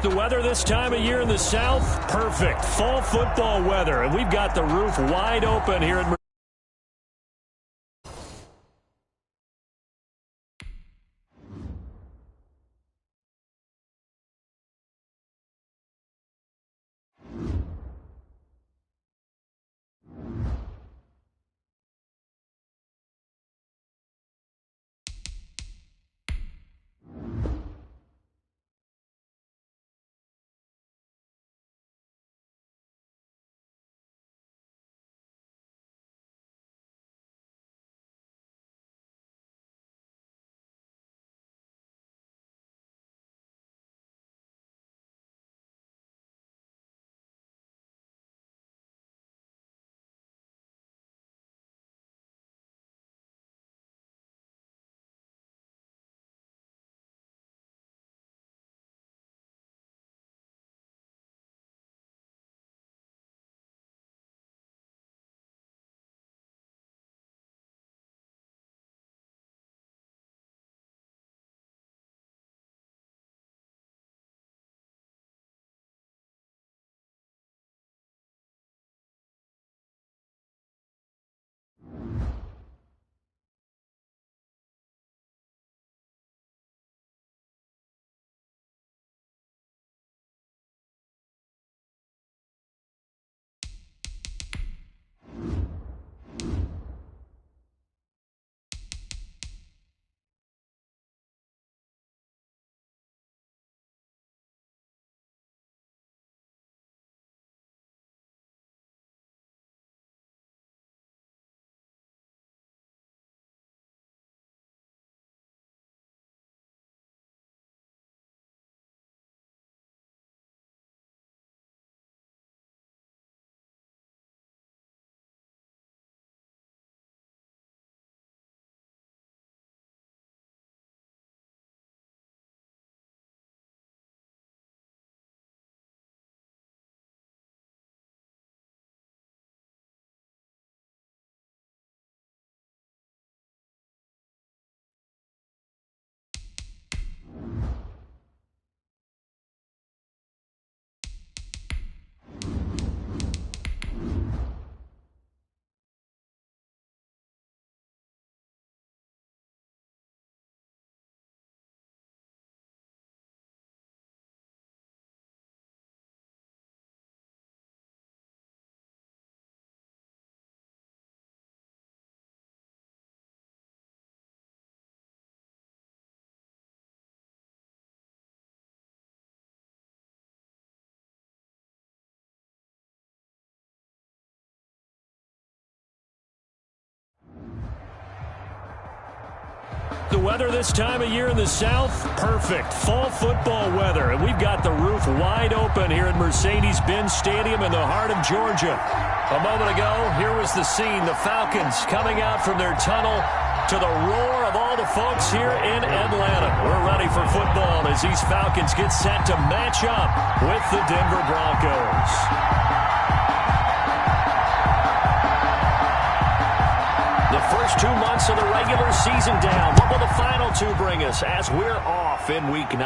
The weather this time of year in the South, perfect. Fall football weather, and we've got the roof wide open here at the weather this time of year in the South, perfect. Fall football weather, and we've got the roof wide open here at Mercedes-Benz Stadium in the heart of Georgia. A moment ago, here was the scene. The Falcons coming out from their tunnel to the roar of all the folks here in Atlanta. We're ready for football as these Falcons get set to match up with the Denver Broncos. The first 2 months of the regular season down. What will the final two bring us as we're off in Week 9?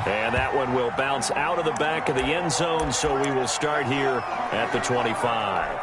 And that one will bounce out of the back of the end zone, so we will start here at the 25.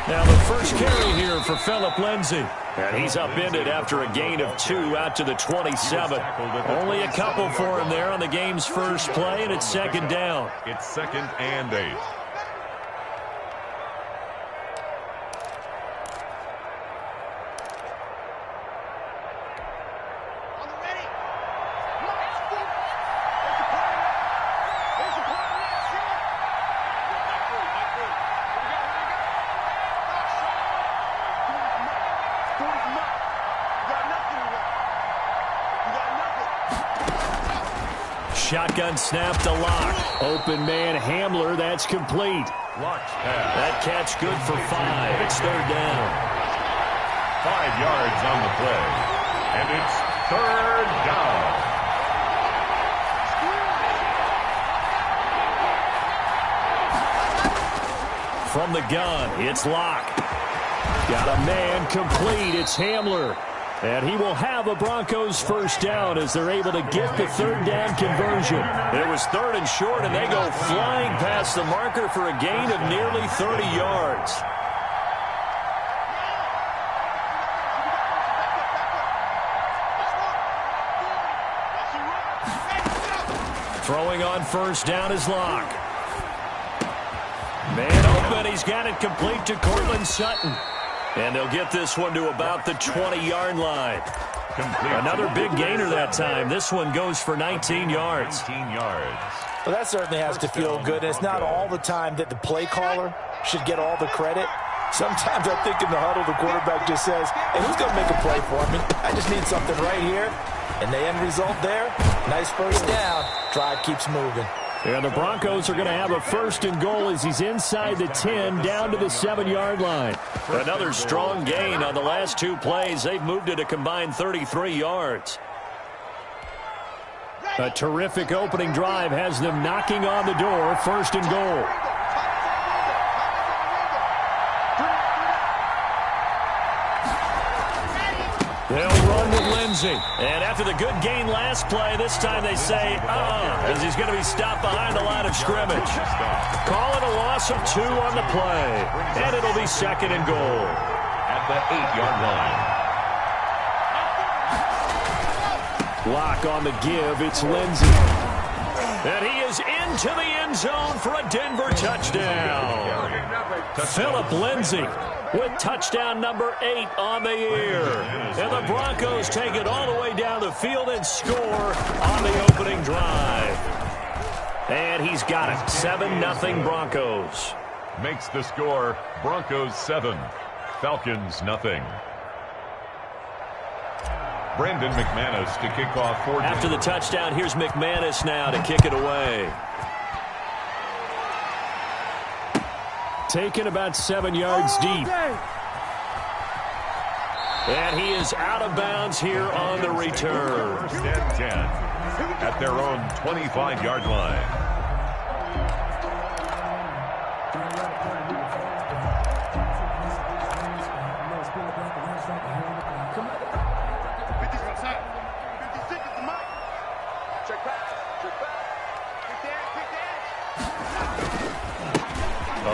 Now the first carry here for Phillip Lindsay. And he's upended after a gain of 2 out to the 27. Only a couple for him there on the game's first play, and it's second down. It's 2nd and 8. Shotgun snap to Lock. Open man Hamler, that's complete. That catch good for 5. It's third down. 5 yards on the play. And it's third down. From the gun, it's Lock. Got a man complete. It's Hamler. And he will have a Broncos first down as they're able to get the third down conversion. It was 3rd and short, and they go flying past the marker for a gain of nearly 30 yards. Throwing on first down is Lock. Man open, he's got it complete to Cortland Sutton. And they'll get this one to about the 20-yard line. Another big gainer that time. This one goes for 19 yards. 19 yards. Well, that certainly has to feel good. It's not all the time that the play caller should get all the credit. Sometimes I think in the huddle, the quarterback just says, hey, who's going to make a play for me? I just need something right here. And the end result there, nice first down. Drive keeps moving. And the Broncos are going to have a 1st and goal as he's inside the 10, down to the 7-yard line. Another strong gain on the last 2 plays. They've moved it a combined 33 yards. A terrific opening drive has them knocking on the door. 1st and goal. They'll run with Lindsey. And after the good gain last play, this time they say, as he's going to be stopped behind the line of scrimmage. Call it a loss of 2 on the play. And it'll be 2nd and goal. At the 8-yard line. Lock on the give. It's Lindsey. And he is into the end zone for a Denver touchdown. Philip Lindsey with touchdown number 8 on the year. And the Broncos take it all the way down the field and score on the opening drive. And he's got it. 7-0 Broncos. Makes the score Broncos 7, Falcons nothing. Brendan McManus to kick off 4. After the touchdown, here's McManus now to kick it away. Taken about 7 yards deep. And he is out of bounds here on the return. 1st and 10 at their own 25-yard line.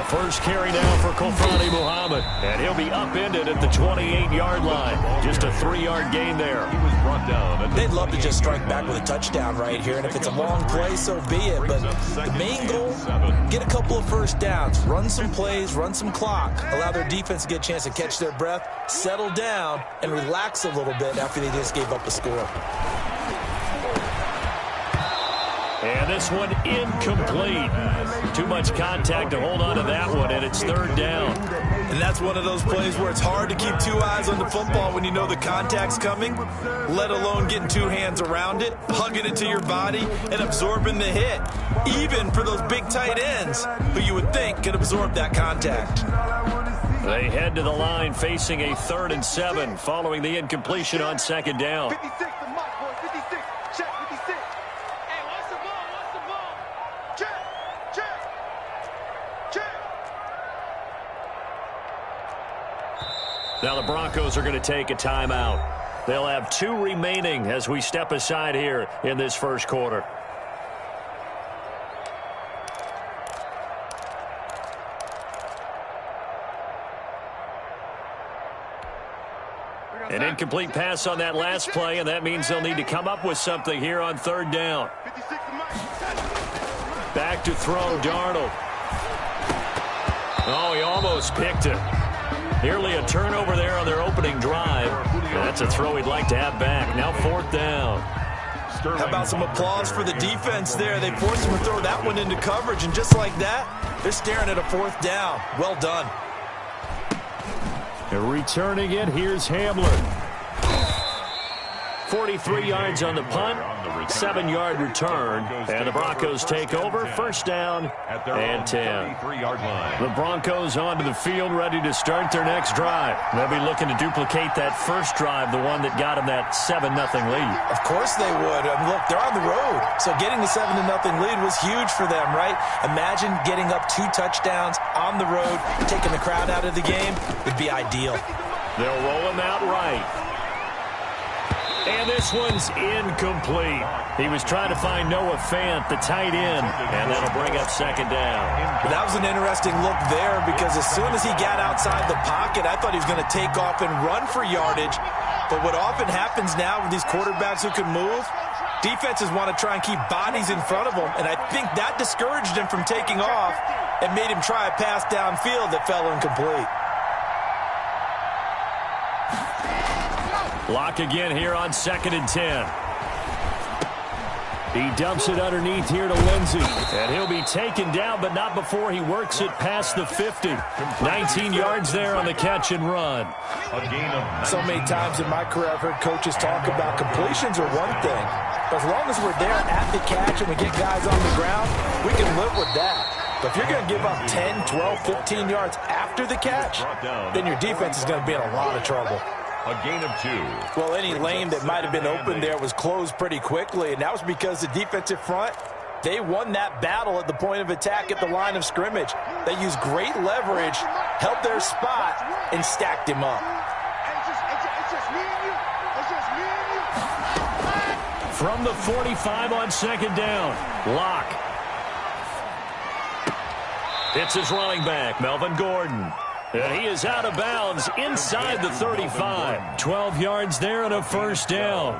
First carry now for Kofrani Muhammad. And he'll be upended at the 28-yard line. Just a 3-yard gain there. He was brought down. They'd love to just strike back with a touchdown right here. And if it's a long play, so be it. But the main goal, get a couple of first downs. Run some plays, run some clock. Allow their defense to get a chance to catch their breath, settle down, and relax a little bit after they just gave up a score. And this one incomplete. Too much contact to hold on to that one, and it's 3rd down. And that's one of those plays where it's hard to keep 2 eyes on the football when you know the contact's coming, let alone getting 2 hands around it, hugging it to your body, and absorbing the hit, even for those big tight ends who you would think could absorb that contact. They head to the line facing a 3rd and 7 following the incompletion on 2nd down. 56 to Mike, boy. 56. Check 56. Hey, what's the ball? What's the ball? Check. Check. Check. Now the Broncos are going to take a timeout. They'll have 2 remaining as we step aside here in this first quarter. incomplete pass on that last play, and that means they'll need to come up with something here on third down. Back to throw, Darnold. Oh, he almost picked it. Nearly a turnover there on their opening drive. That's a throw he'd like to have back. Now fourth down. How about some applause for the defense there? They forced him to throw that one into coverage, and just like that, they're staring at a fourth down. Well done. And returning it, here's Hamler. 43 yards on the punt, 7-yard return, and the Broncos take over, first down and 10. The Broncos onto the field, ready to start their next drive. They'll be looking to duplicate that first drive, the one that got them that 7-0 lead. Of course they would. I mean, look, they're on the road, so getting the 7-0 lead was huge for them, right? Imagine getting up 2 touchdowns on the road, taking the crowd out of the game. Would be ideal. They'll roll him out right. And this one's incomplete. He was trying to find Noah Fant, the tight end, and that'll bring up second down. That was an interesting look there because as soon as he got outside the pocket, I thought he was going to take off and run for yardage. But what often happens now with these quarterbacks who can move, defenses want to try and keep bodies in front of them, and I think that discouraged him from taking off and made him try a pass downfield that fell incomplete. Lock again here on 2nd and 10. He dumps it underneath here to Lindsey. And he'll be taken down, but not before he works it past the 50. 19 yards there on the catch and run. So many times in my career I've heard coaches talk about completions are one thing. But as long as we're there at the catch and we get guys on the ground, we can live with that. But if you're going to give up 10, 12, 15 yards after the catch, then your defense is going to be in a lot of trouble. A gain of 2. Well, any lane that might have been open there was closed pretty quickly, and that was because the defensive front, they won that battle at the point of attack at the line of scrimmage. They used great leverage, held their spot, and stacked him up. From the 45 on second down, Locke. It's his running back, Melvin Gordon. And he is out of bounds inside the 35. 12 yards there and a first down.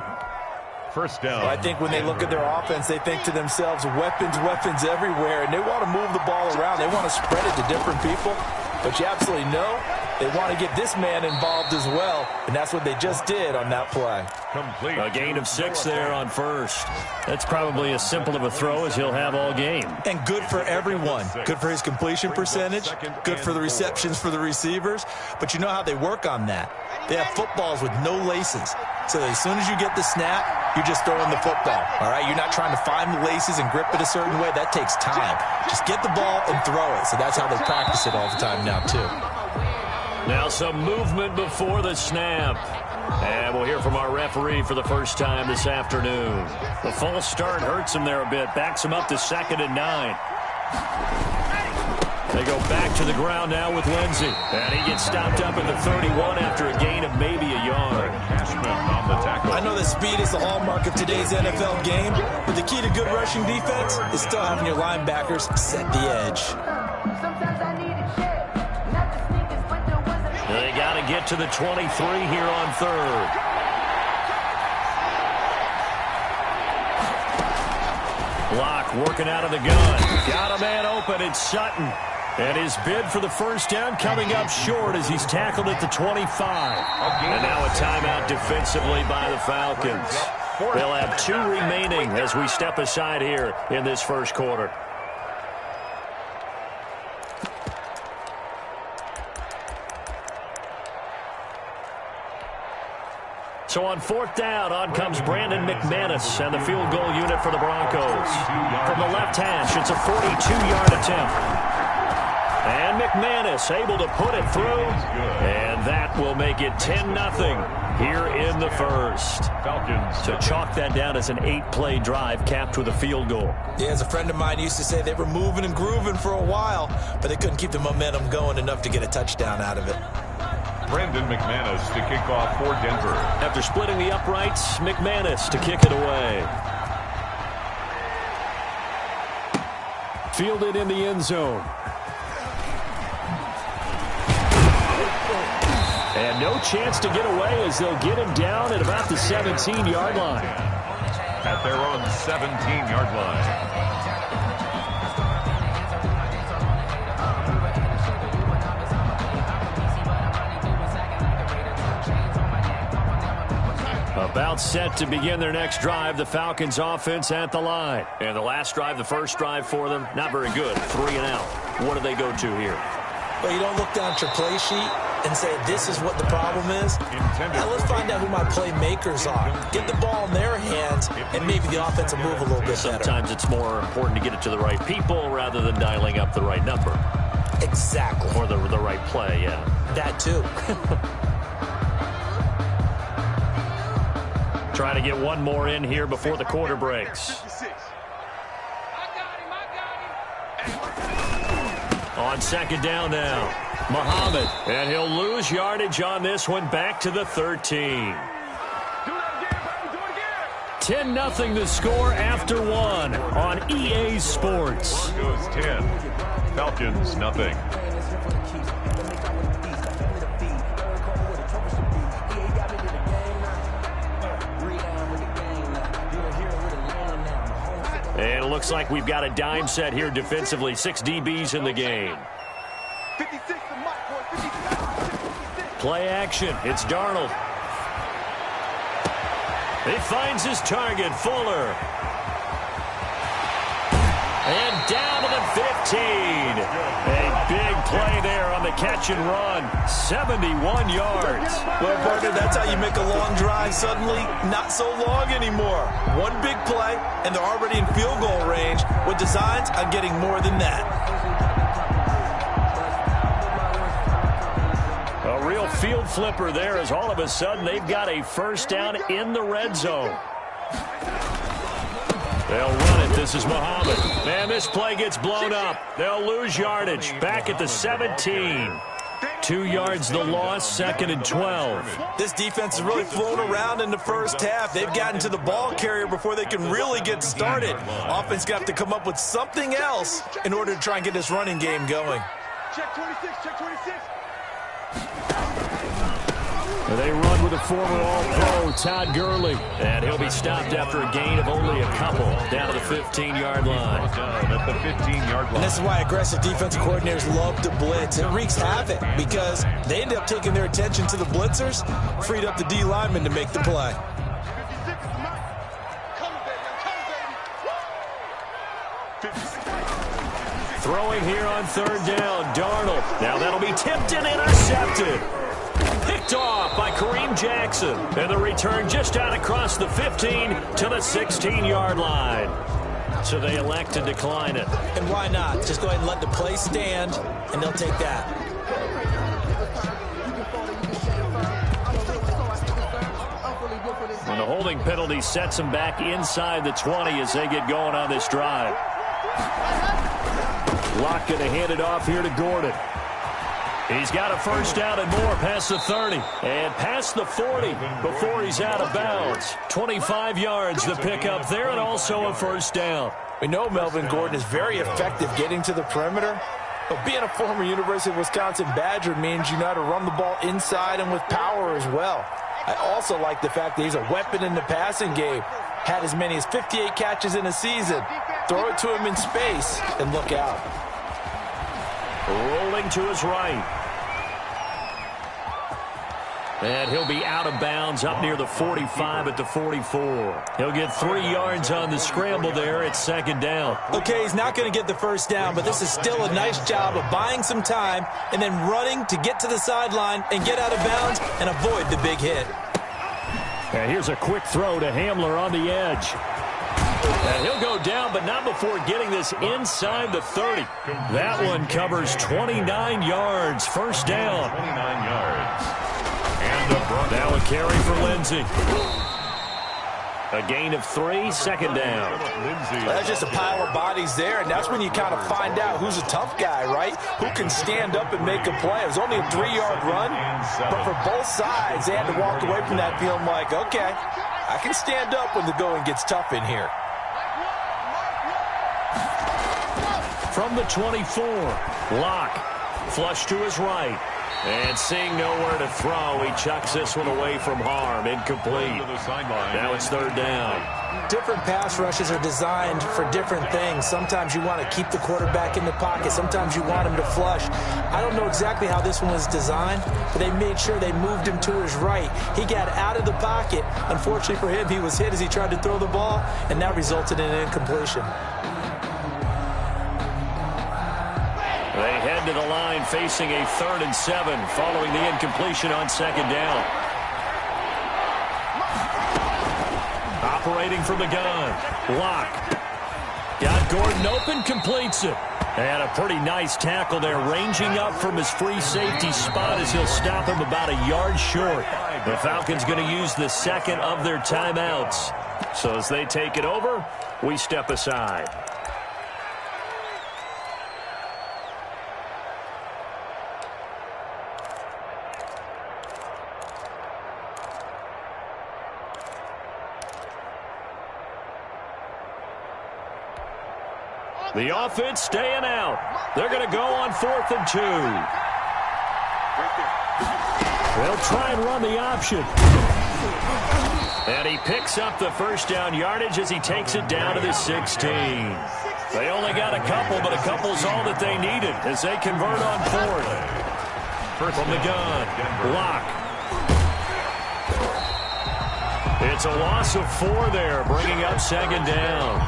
First down. Well, I think when they look at their offense, they think to themselves, weapons, weapons everywhere, and they want to move the ball around. They want to spread it to different people. But you absolutely know they want to get this man involved as well, and that's what they just did on that play. Complete. A gain of 6 there on first. That's probably as simple of a throw as he'll have all game. And good for everyone. Good for his completion percentage. Good for the receptions for the receivers. But you know how they work on that. They have footballs with no laces. So as soon as you get the snap, you're just throwing the football. All right? You're not trying to find the laces and grip it a certain way. That takes time. Just get the ball and throw it. So that's how they practice it all the time now, too. Now some movement before the snap. And we'll hear from our referee for the first time this afternoon. The false start hurts him there a bit. Backs him up to 2nd and 9. They go back to the ground now with Lindsey. And he gets stopped up at the 31 after a gain of maybe a yard. I know that speed is the hallmark of today's NFL game, but the key to good rushing defense is still having your linebackers set the edge. They got to get to the 23 here on third. Locke working out of the gun. Got a man open. It's Sutton. And his bid for the first down coming up short as he's tackled at the 25. And now a timeout defensively by the Falcons. They'll have 2 remaining as we step aside here in this first quarter. So on fourth down, on comes Brandon McManus and the field goal unit for the Broncos. From the left hash, it's a 42-yard attempt. And McManus able to put it through, and that will make it 10-0 here in the first. Falcons to chalk that down as an 8-play drive capped with a field goal. Yeah, as a friend of mine used to say, they were moving and grooving for a while, but they couldn't keep the momentum going enough to get a touchdown out of it. Brandon McManus to kick off for Denver. After splitting the uprights, McManus to kick it away. Fielded in the end zone. And no chance to get away as they'll get him down at about the 17-yard line. At their own 17-yard line. About set to begin their next drive, the Falcons offense at the line. And the last drive, the first drive for them, not very good. 3 and out. What do they go to here? Well, you don't look down at your play sheet and say, this is what the problem is. Now let's find out who my playmakers are. Get the ball in their hands, and maybe the offense will move a little bit better. Sometimes it's more important to get it to the right people rather than dialing up the right number. Exactly. Or the right play, yeah. That too. Trying to get one more in here before the quarter breaks. On second down now, Muhammad. And he'll lose yardage on this one, back to the 13. 10-0 the score after one on EA Sports. Broncos 10, Falcons nothing. And it looks like we've got a dime set here defensively. 6 DBs in the game. 56. Play action. It's Darnold. He finds his target, Fuller. And down to the 15. A big play there on the catch and run. 71 yards. Well, partner, that's how you make a long drive suddenly not so long anymore. One big play, and they're already in field goal range with designs on getting more than that. A real field flipper there as all of a sudden they've got a first down in the red zone. They'll run it. This is Muhammad. Man, this play gets blown up. They'll lose yardage. Back at the 17. 2 yards the loss, 2nd and 12. This defense has really flown around in the first half. They've gotten to the ball carrier before they can really get started. Offense got to come up with something else in order to try and get this running game going. Check 26, check 26. They run with a former All-Pro, Todd Gurley. And he'll be stopped after a gain of only a couple, down to the 15-yard line. At the 15-yard line. And this is why aggressive defensive coordinators love to blitz. It wreaks havoc because they end up taking their attention to the blitzers, freed up the D lineman to make the play. 56 is mine. Come baby, 56. Throwing here on third down, Darnold. Now that'll be tipped and intercepted. Picked off by Kareem Jackson. And the return just out across the 15 to the 16-yard line. So they elect to decline it. And why not? Just go ahead and let the play stand, and they'll take that. And the holding penalty sets them back inside the 20 as they get going on this drive. Locke going to hand it off here to Gordon. He's got a first down and more past the 30 and past the 40 before he's out of bounds. 25 yards the pickup there and also a first down. We know Melvin Gordon is very effective getting to the perimeter, but being a former University of Wisconsin Badger means you know how to run the ball inside and with power as well. I also like the fact that he's a weapon in the passing game. Had as many as 58 catches in a season. Throw it to him in space and look out. Rolling to his right. And he'll be out of bounds up near the 45 at the 44. He'll get 3 yards on the scramble there at second down. Okay, he's not going to get the first down, but this is still a nice job of buying some time and then running to get to the sideline and get out of bounds and avoid the big hit. And here's a quick throw to Hamler on the edge. And he'll go down, but not before getting this inside the 30. That one covers 29 yards. First down. 29 yards. And now a carry for Lindsey. A gain of 3, second down. That's just a pile of bodies there, and that's when you kind of find out who's a tough guy, right? Who can stand up and make a play. It was only a 3-yard run, but for both sides, they had to walk away from that feeling like, okay, I can stand up when the going gets tough in here. From the 24, Locke, flush to his right. And seeing nowhere to throw, he chucks this one away from harm. Incomplete. Now it's third down. Different pass rushes are designed for different things. Sometimes you want to keep the quarterback in the pocket. Sometimes you want him to flush. I don't know exactly how this one was designed, but they made sure they moved him to his right. He got out of the pocket. Unfortunately for him, he was hit as he tried to throw the ball, and that resulted in an incompletion. They head to the line facing a 3rd and 7 following the incompletion on second down. Operating from the gun. Lock. Got Gordon open, completes it. And a pretty nice tackle there, ranging up from his free safety spot as he'll stop him about a yard short. The Falcons going to use the second of their timeouts. So as they take it over, we step aside. The offense staying out. They're going to go on 4th and 2. They'll try and run the option. And he picks up the first down yardage as he takes it down to the 16. They only got a couple, but a couple's all that they needed as they convert on 4th. From the gun. Lock. It's a loss of 4 there, bringing up second down.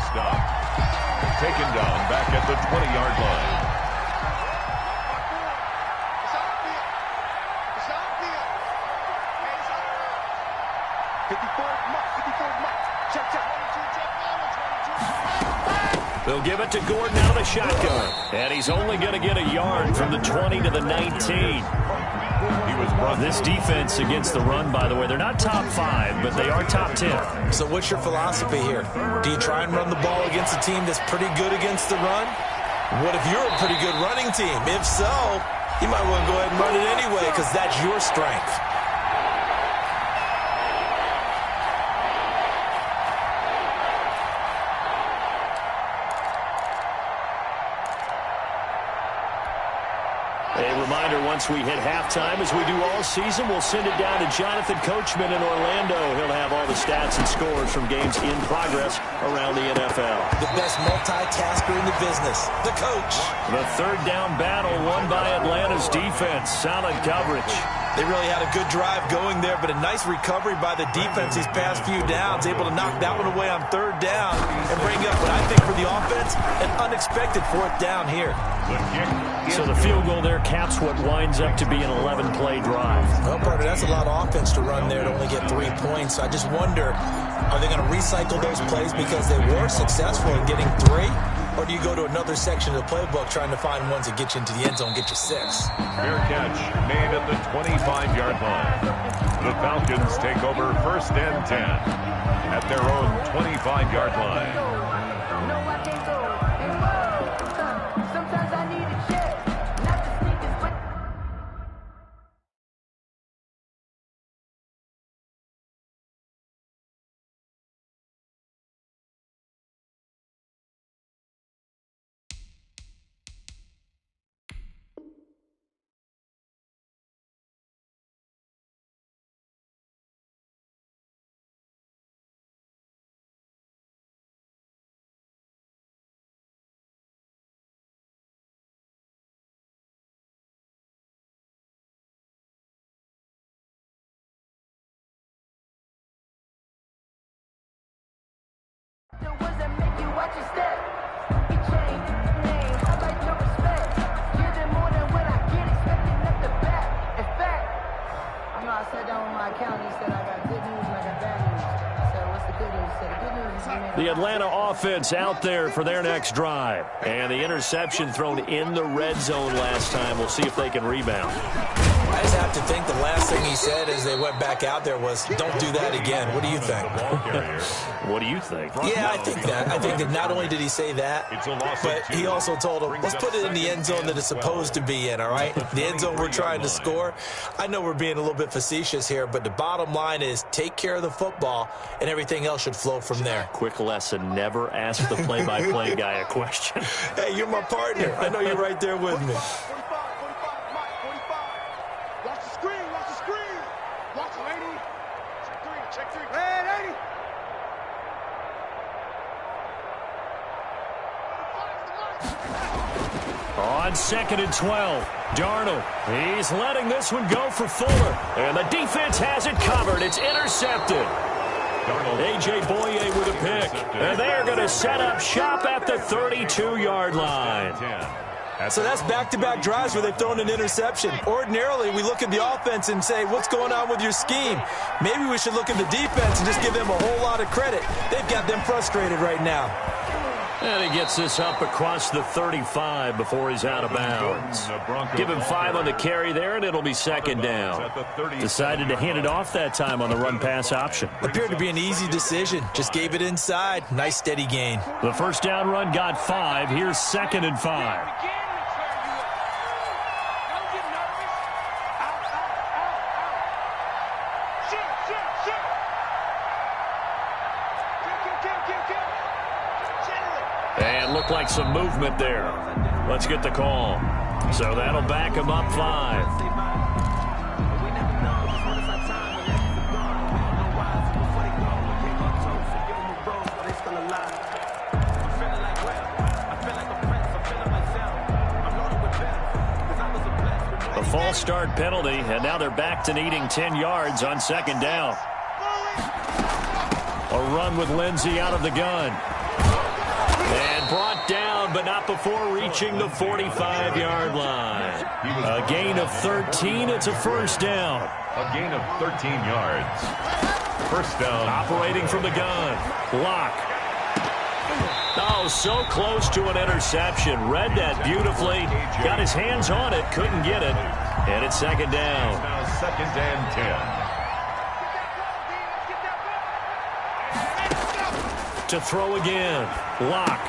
Taken down back at the 20-yard line. They'll give it to Gordon out of the shotgun. And he's only going to get a yard from the 20 to the 19. This defense against the run, by the way, they're not top 5, but they are top 10. So what's your philosophy here? Do you try and run the ball against a team that's pretty good against the run? What if you're a pretty good running team? If so, you might want to go ahead and run it anyway because that's your strength. Once we hit halftime, as we do all season, we'll send it down to Jonathan Coachman in Orlando. He'll have all the stats and scores from games in progress around the NFL. The best multitasker in the business, the coach. The third down battle won by Atlanta's defense. Solid coverage. They really had a good drive going there, but a nice recovery by the defense these past few downs, able to knock that one away on third down and bring up what I think for the offense, an unexpected 4th down here. So the field goal there caps what winds up to be an 11-play drive. Well, partner, that's a lot of offense to run there to only get 3 points. I just wonder, are they going to recycle those plays because they were successful in getting 3? Or do you go to another section of the playbook trying to find ones that get you into the end zone, get you 6? Fair catch made at the 25-yard line. The Falcons take over 1st and 10 at their own 25-yard line. The Atlanta offense out there for their next drive. And the interception thrown in the red zone last time. We'll see if they can rebound. I just have to think the last thing he said as they went back out there was, don't do that again. What do you think? What do you think? Yeah, I think that. I think that not only did he say that, but he also told him, let's put it in the end zone that it's supposed to be in, all right? The end zone we're trying to score. I know we're being a little bit facetious here, but the bottom line is take care of the football, and everything else should flow from there. Quick lesson, never ask the play-by-play guy a question. Hey, you're my partner. I know you're right there with me. On 2nd and 12, Darnold. He's letting this one go for Fuller. And the defense has it covered. It's intercepted. A.J. Boye with a pick. And they're going to set up shop at the 32-yard line. So that's back-to-back drives where they've thrown an interception. Ordinarily, we look at the offense and say, what's going on with your scheme? Maybe we should look at the defense and just give them a whole lot of credit. They've got them frustrated right now. And he gets this up across the 35 before he's out of bounds. Give him 5 on the carry there, and it'll be 2nd down. Decided to hand it off that time on the run-pass option. Appeared to be an easy decision. Just gave it inside. Nice, steady gain. The first down run got 5. Here's 2nd and 5. And looked like some movement there. Let's get the call. So that'll back him up 5. A false start penalty, and now they're back to needing 10 yards on 2nd down. A run with Lindsey out of the gun. And brought down, but not before reaching the 45-yard line. A gain of 13. It's a first down. A gain of 13 yards. First down. Operating from the gun. Lock. Oh, so close to an interception. Read that beautifully. Got his hands on it. Couldn't get it. And it's 2nd down. It's now 2nd and 10. To throw again. Lock.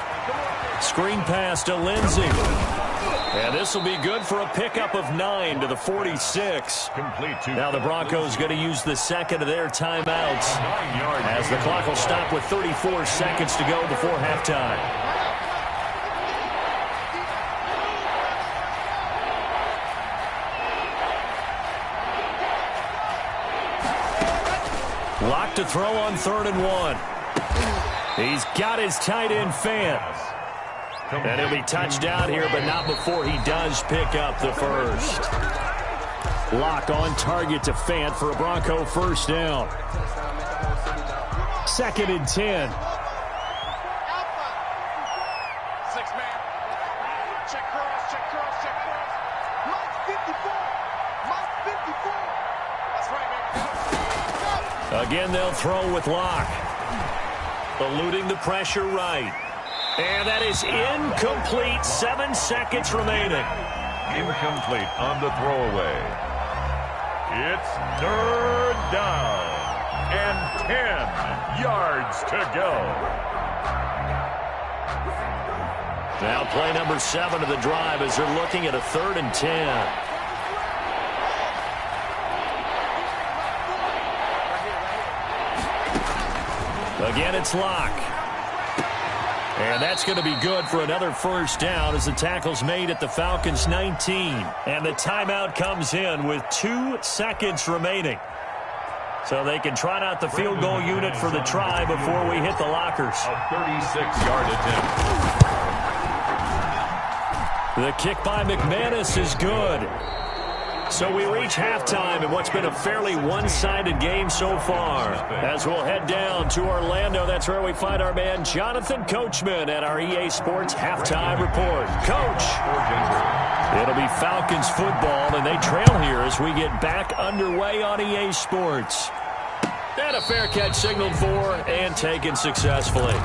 Screen pass to Lindsey. And this will be good for a pickup of 9 to the 46. Complete to Now the Broncos going to use the second of their timeouts as the clock will stop with 34 seconds to go before halftime. Lock to throw on 3rd and 1. He's got his tight end Fant. And he'll be touched down here, but not before he does pick up the first. Lock on target to Fant for a Bronco first down. 2nd and 10. Again, they'll throw with Lock. Eluding the pressure right. And that is incomplete. 7 seconds remaining. Incomplete on the throwaway. It's 3rd down and 10 yards to go. Now play number 7 of the drive as they're looking at a 3rd and 10. Again, it's Lock. And that's going to be good for another first down as the tackle's made at the Falcons' 19. And the timeout comes in with 2 seconds remaining. So they can trot out the field goal unit for the try before we hit the lockers. A 36-yard attempt. The kick by McManus is good. So we reach halftime in what's been a fairly one-sided game so far. As we'll head down to Orlando, that's where we find our man Jonathan Coachman at our EA Sports Halftime Report. Coach, it'll be Falcons football, and they trail here as we get back underway on EA Sports. And a fair catch signaled for and taken successfully.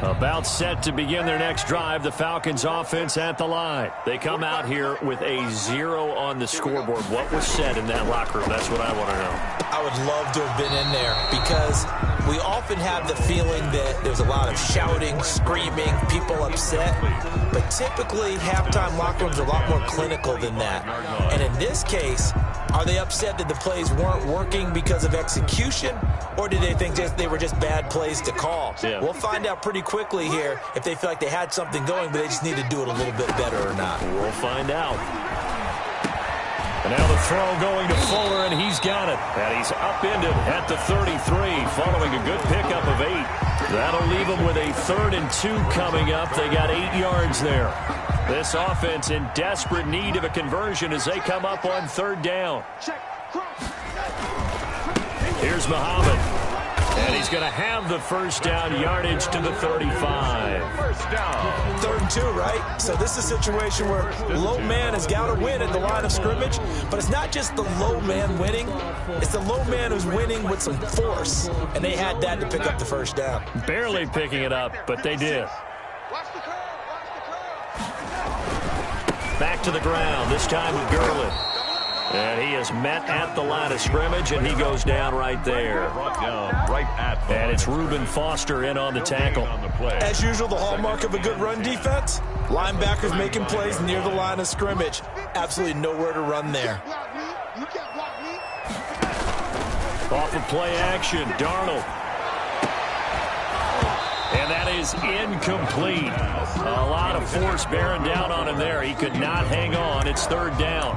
About set to begin their next drive, the Falcons offense at the line. They come out here with a 0 on the scoreboard. What was said in that locker room? That's what I want to know. I would love to have been in there because we often have the feeling that there's a lot of shouting, screaming, people upset. But typically, halftime locker rooms are a lot more clinical than that. And in this case, are they upset that the plays weren't working because of execution? Or did they think they were just bad plays to call? Yeah. We'll find out pretty quickly here if they feel like they had something going, but they just need to do it a little bit better or not. We'll find out. Now the throw going to Fuller, and he's got it. And he's upended at the 33, following a good pickup of 8. That'll leave them with a 3rd and 2 coming up. They got 8 yards there. This offense in desperate need of a conversion as they come up on 3rd down. Here's Muhammad. And he's going to have the first down, yardage to the 35. First down. 3rd and 2, right? So this is a situation where low man has got to win at the line of scrimmage, but it's not just the low man winning. It's the low man who's winning with some force, and they had that to pick up the first down. Barely picking it up, but they did. Back to the ground, this time with Gurley. And he is met at the line of scrimmage, and he goes down right there. And it's Reuben Foster in on the tackle. As usual, the hallmark of a good run defense, linebackers making plays near the line of scrimmage. Absolutely nowhere to run there. Off of play action, Darnold. And that is incomplete. A lot of force bearing down on him there. He could not hang on. It's 3rd down.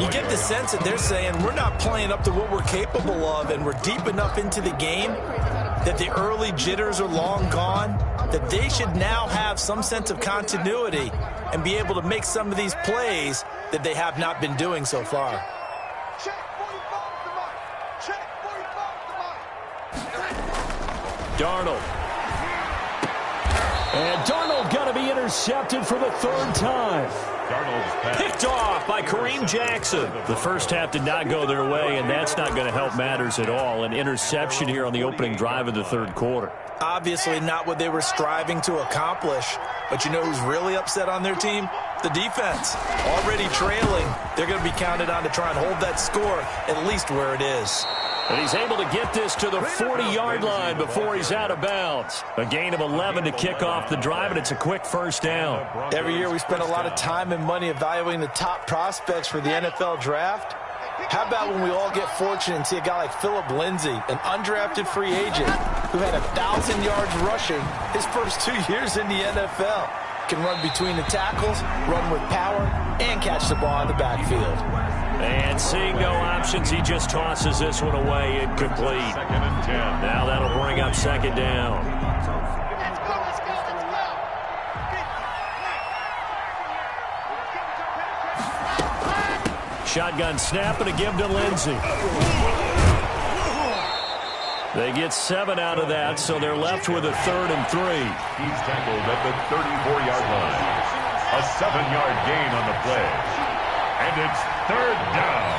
You get the sense that they're saying we're not playing up to what we're capable of, and we're deep enough into the game that the early jitters are long gone, that they should now have some sense of continuity and be able to make some of these plays that they have not been doing so far. Darnold. And Darnold going to be intercepted for the 3rd time. Picked off by Kareem Jackson. The first half did not go their way, and that's not going to help matters at all. An interception here on the opening drive of the 3rd quarter. Obviously not what they were striving to accomplish. But you know who's really upset on their team? The defense. Already trailing. They're going to be counted on to try and hold that score at least where it is. And he's able to get this to the 40-yard line before he's out of bounds. A gain of 11 to kick off the drive, and it's a quick first down. Every year we spend a lot of time and money evaluating the top prospects for the NFL draft. How about when we all get fortunate and see a guy like Phillip Lindsay, an undrafted free agent who had 1,000 yards rushing his first 2 years in the NFL. Can run between the tackles, run with power, and catch the ball in the backfield. And seeing no options, he just tosses this one away, incomplete. 2nd and 10. Now that'll bring up 2nd down. Shotgun snap and a give to Lindsay. They get 7 out of that, so they're left with a 3rd and 3. He's tackled at the 34-yard line. A 7-yard gain on the play. And it's 3rd down.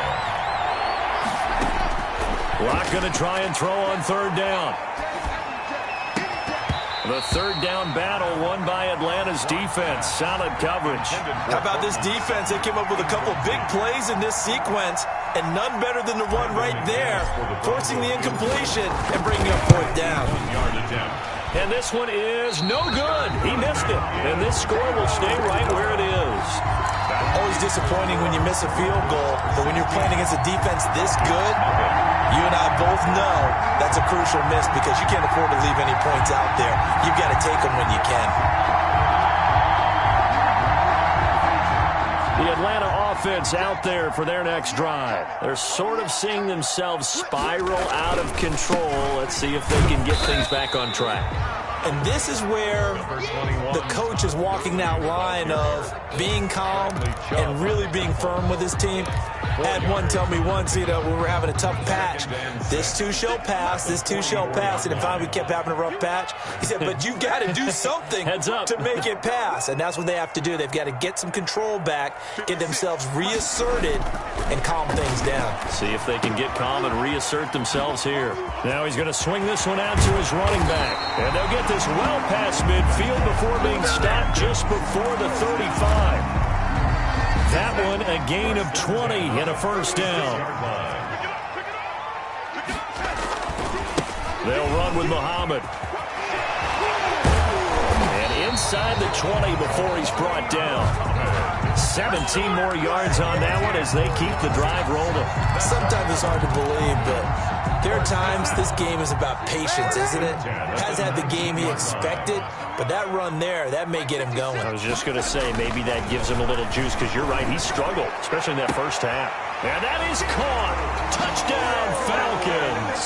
Locke going to try and throw on 3rd down. The 3rd down battle won by Atlanta's defense. Solid coverage. How about this defense? They came up with a couple big plays in this sequence, and none better than the one right there, forcing the incompletion and bringing up 4th down. 1-yard attempt. And this one is no good. He missed it. And this score will stay right where it is. Always disappointing when you miss a field goal, but when you're playing against a defense this good, you and I both know that's a crucial miss because you can't afford to leave any points out there. You've got to take them when you can. The Atlanta offense out there for their next drive. They're sort of seeing themselves spiral out of control. Let's see if they can get things back on track. And this is where the coach is walking that line of being calm and really being firm with his team. I had one tell me once, when we were having a tough patch, this too shall pass, this too shall pass. And finally we kept having a rough patch. He said, but you got to do something to make it pass. And that's what they have to do. They've got to get some control back, get themselves reasserted, and calm things down. See if they can get calm and reassert themselves here. Now he's going to swing this one out to his running back. And they'll get this well past midfield before being stopped just before the 35. That one a gain of 20 and a first down. They'll run with Muhammad. And inside the 20 before he's brought down. 17 more yards on that one as they keep the drive rolling. Sometimes it's hard to believe, but there are times this game is about patience, isn't it? Has had the game he expected, but that run there, that may get him going. I was just going to say, maybe that gives him a little juice, because you're right, he struggled, especially in that first half. And that is caught. Touchdown, Falcons.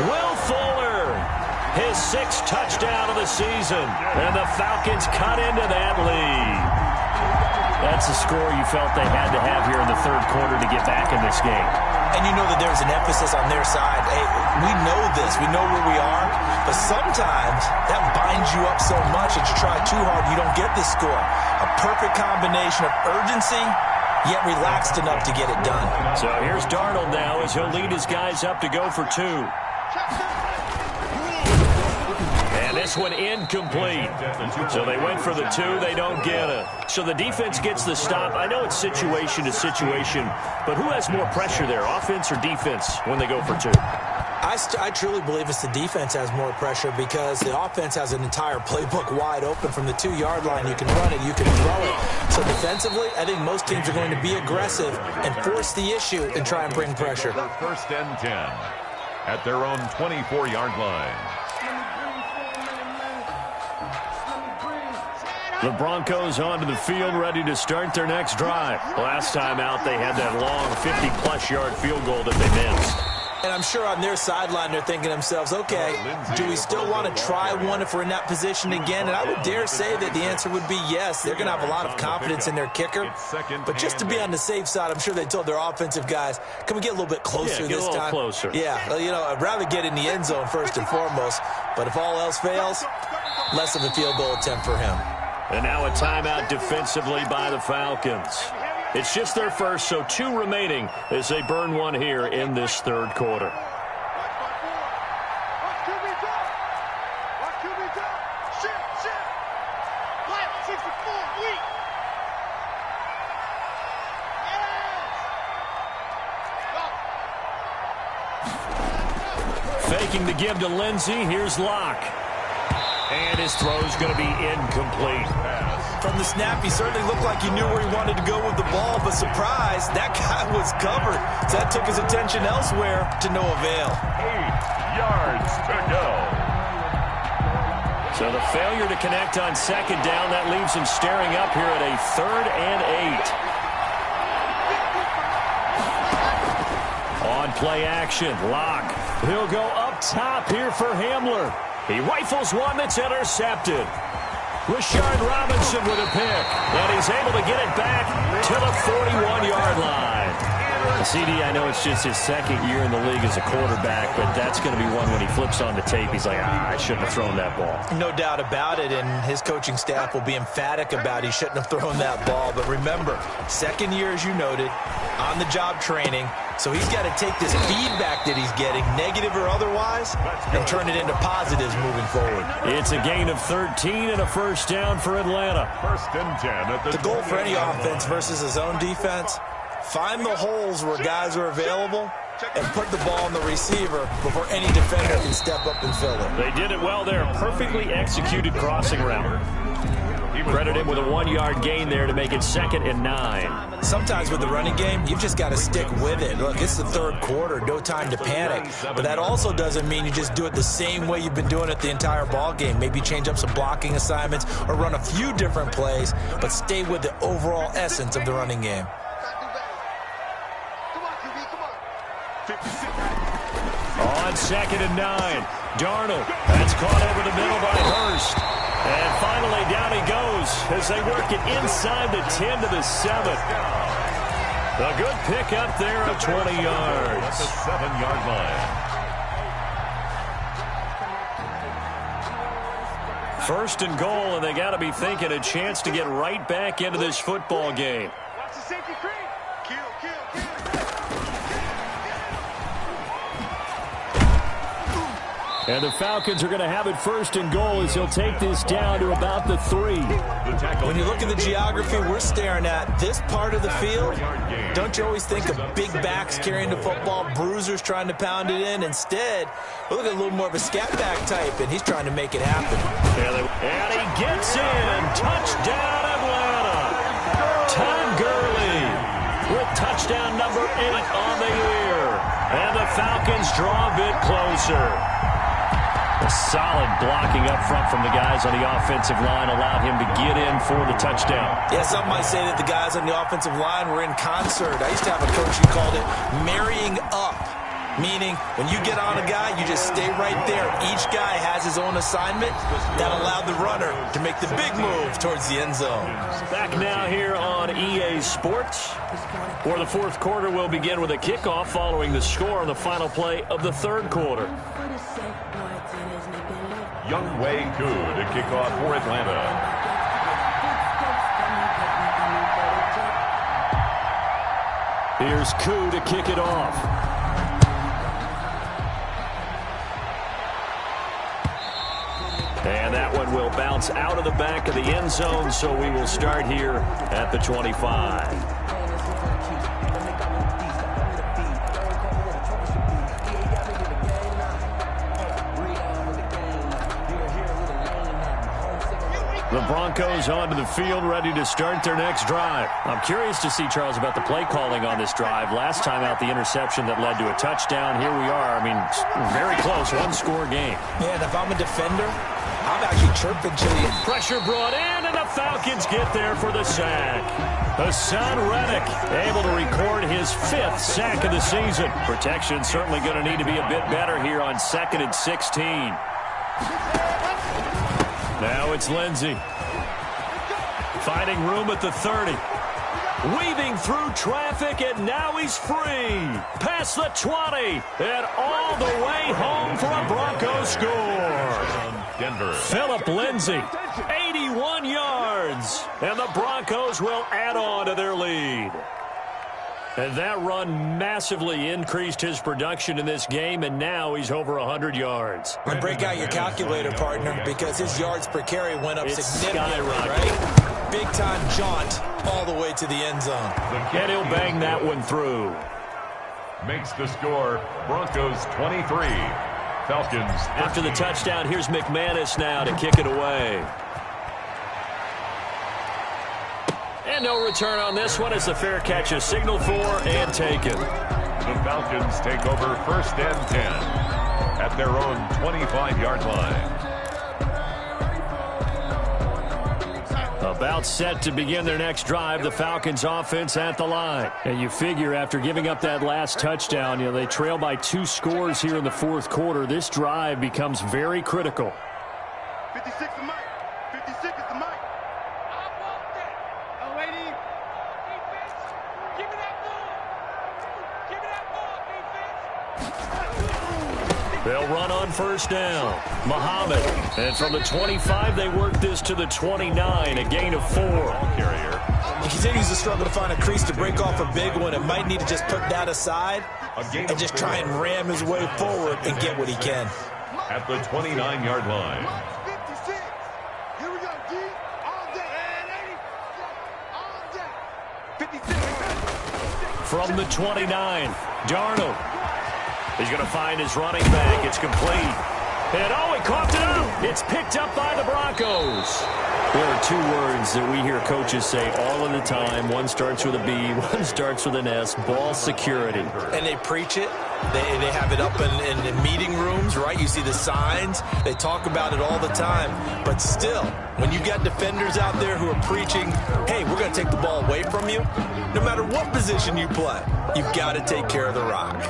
Will Fuller, his 6th touchdown of the season. And the Falcons cut into that lead. That's a score you felt they had to have here in the third quarter to get back in this game. And you know that there's an emphasis on their side. Hey, we know this. We know where we are. But sometimes that binds you up so much that you try too hard, you don't get this score. A perfect combination of urgency, yet relaxed enough to get it done. So here's Darnold now as he'll lead his guys up to go for 2. And this one incomplete. So they went for the 2. They don't get it. So the defense gets the stop. I know it's situation to situation, but who has more pressure there, offense or defense, when they go for 2? I truly believe it's the defense has more pressure because the offense has an entire playbook wide open from the 2-yard line. You can run it, you can throw it. So defensively, I think most teams are going to be aggressive and force the issue and try and bring pressure. First and 10 at their own 24-yard line. The Broncos onto the field, ready to start their next drive. Last time out, they had that long 50-plus yard field goal that they missed. And I'm sure on their sideline they're thinking to themselves, okay, do we still want to try one if we're in that position again? And I would dare say that the answer would be yes. They're going to have a lot of confidence in their kicker. But just to be on the safe side, I'm sure they told their offensive guys, can we get a little bit closer this time? Yeah, get a little closer. Yeah, you know, I'd rather get in the end zone first and foremost. But if all else fails, less of a field goal attempt for him. And now a timeout defensively by the Falcons. It's just their first, so 2 remaining as they burn one here in this third quarter. Faking the give to Lindsey. Here's Locke. And his throw's going to be incomplete. From the snap, he certainly looked like he knew where he wanted to go with the ball, but surprise, that guy was covered. So that took his attention elsewhere to no avail. 8 yards to go. So the failure to connect on second down, that leaves him staring up here at a 3rd and 8. On play action, Locke. He'll go up top here for Hamler. He rifles one that's intercepted. Rashard Robinson with a pick, and he's able to get it back to the 41-yard line. CD, I know it's just his 2nd year in the league as a quarterback, but that's going to be one when he flips on the tape, he's like, I shouldn't have thrown that ball. No doubt about it, and his coaching staff will be emphatic about he shouldn't have thrown that ball. But remember, 2nd year, as you noted, on-the-job training, so he's got to take this feedback that he's getting, negative or otherwise, and turn it into positives moving forward. It's a gain of 13 and a first down for Atlanta. First and 10 at the goal for any offense versus his own defense, find the holes where guys are available and put the ball on the receiver before any defender can step up and fill it. They did it well there. Perfectly executed crossing route. Credit him with a 1-yard gain there to make it 2nd and 9. Sometimes with the running game, you've just got to stick with it. Look, it's the third quarter, no time to panic. But that also doesn't mean you just do it the same way you've been doing it the entire ball game. Maybe change up some blocking assignments or run a few different plays, but stay with the overall essence of the running game. On 2nd and 9, Darnold. That's caught over the middle by Hurst. And finally, down he goes as they work it inside the 10 to the 7. A good pick up there of 20 yards. The 7-yard line. First and goal, and they got to be thinking a chance to get right back into this football game. Watch the safety screen. Kill. And the Falcons are going to have it first and goal as he'll take this down to about the 3. When you look at the geography we're staring at, this part of the field, don't you always think of big backs carrying the football, bruisers trying to pound it in? Instead, we look at a little more of a scat back type, and he's trying to make it happen. And he gets in. Touchdown, Atlanta. touchdown number 8 on the year. And the Falcons draw a bit closer. A solid blocking up front from the guys on the offensive line allowed him to get in for the touchdown. Yeah, some might say that the guys on the offensive line were in concert. I used to have a coach who called it marrying up, meaning when you get on a guy, you just stay right there. Each guy has his own assignment that allowed the runner to make the big move towards the end zone. Back now here on EA Sports, where the fourth quarter will begin with a kickoff following the score on the final play of the third quarter. Young Wei Koo to kick off for Atlanta. Here's Koo to kick it off. And that one will bounce out of the back of the end zone, so we will start here at the 25. The Broncos onto the field, ready to start their next drive. I'm curious to see, Charles, about the play calling on this drive. Last time out, the interception that led to a touchdown. Here we are. I mean, very close, one-score game. Man, if I'm a defender, I'm actually chirping to you. Pressure brought in, and the Falcons get there for the sack. Hassan Reddick able to record his 5th sack of the season. Protection certainly going to need to be a bit better here on 2nd and 16. Now it's Lindsey. Finding room at the 30. Weaving through traffic, and now he's free. Past the 20, and all the way home for a Broncos score. Denver. Phillip Lindsay, 81 yards, and the Broncos will add on to their lead. And that run massively increased his production in this game, and now he's over 100 yards. And break out your calculator, partner, because his yards per carry went up significantly, skyrocketed. right? Big-time jaunt all the way to the end zone. And he'll bang that one through. Makes the score Broncos 23. Falcons 13. After the touchdown, here's McManus now to kick it away. And no return on this one as the fair catch is signaled for and taken. The Falcons take over 1st and 10 at their own 25-yard line. About set to begin their next drive, the Falcons offense at the line. And you figure after giving up that last touchdown, they trail by 2 scores here in the fourth quarter. This drive becomes very critical. 56 is Mike. 56 is the Mike. They'll run on 1st down. Muhammad. And from the 25, they work this to the 29, a gain of 4. Carrier. He continues to struggle to find a crease to break off a big one and might need to just put that aside and just try and ram his way forward and get what he can. At the 29-yard line. 56. Here we go, D. All day. All day. 56. From the 29, Darnold. He's going to find his running back. It's complete. And he coughed it up. It's picked up by the Broncos. There are 2 words that we hear coaches say all of the time. One starts with a B, one starts with an S. Ball security. And they preach it. They have it up in meeting rooms, right? You see the signs. They talk about it all the time. But still, when you got defenders out there who are preaching, hey, we're going to take the ball away from you, no matter what position you play, you've got to take care of the rock.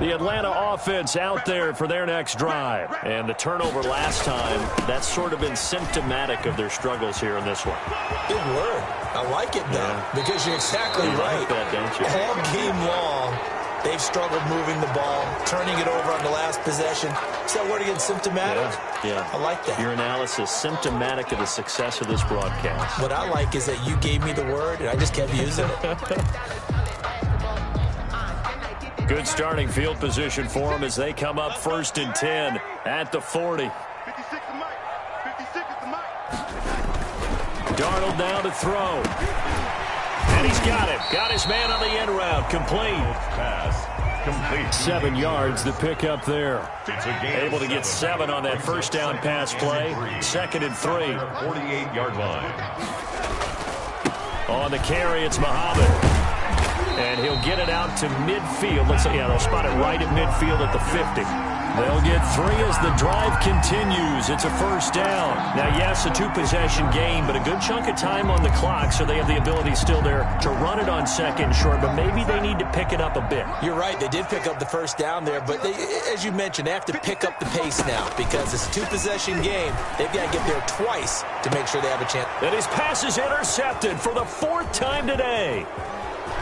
The Atlanta offense out there for their next drive. And the turnover last time, that's sort of been symptomatic of their struggles here in this one. Big word. I like it, though, because you're exactly right. Like that, don't you? All game long, they've struggled moving the ball, turning it over on the last possession. Is that word again, symptomatic? Yeah. I like that. Your analysis, symptomatic of the success of this broadcast. What I like is that you gave me the word, and I just kept using it. Good starting field position for them as they come up 1st and 10 at the 40. 56 is Mike. 56 is the Mike. Darnold now to throw. And he's got it. Got his man on the end route. Complete. Pass. Complete. 7 yards to pick up there. It's a gain. Able to get 7 on that 1st down pass play. 2nd and 3. 48-yard line. On the carry, it's Muhammad. And he'll get it out to midfield. Let's say, yeah, they'll spot it right at midfield at the 50. They'll get 3 as the drive continues. It's a first down. Now, yes, a 2-possession game, but a good chunk of time on the clock, so they have the ability still there to run it on second and short, but maybe they need to pick it up a bit. You're right. They did pick up the first down there, but they, as you mentioned, they have to pick up the pace now because it's a 2-possession game. They've got to get there twice to make sure they have a chance. And his pass is intercepted for the 4th time today.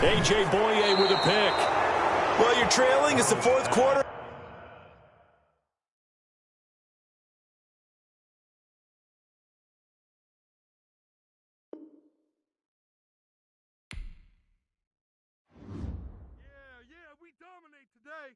A.J. Boye with a pick. Well, you're trailing. It's the 4th quarter. Yeah, we dominate today.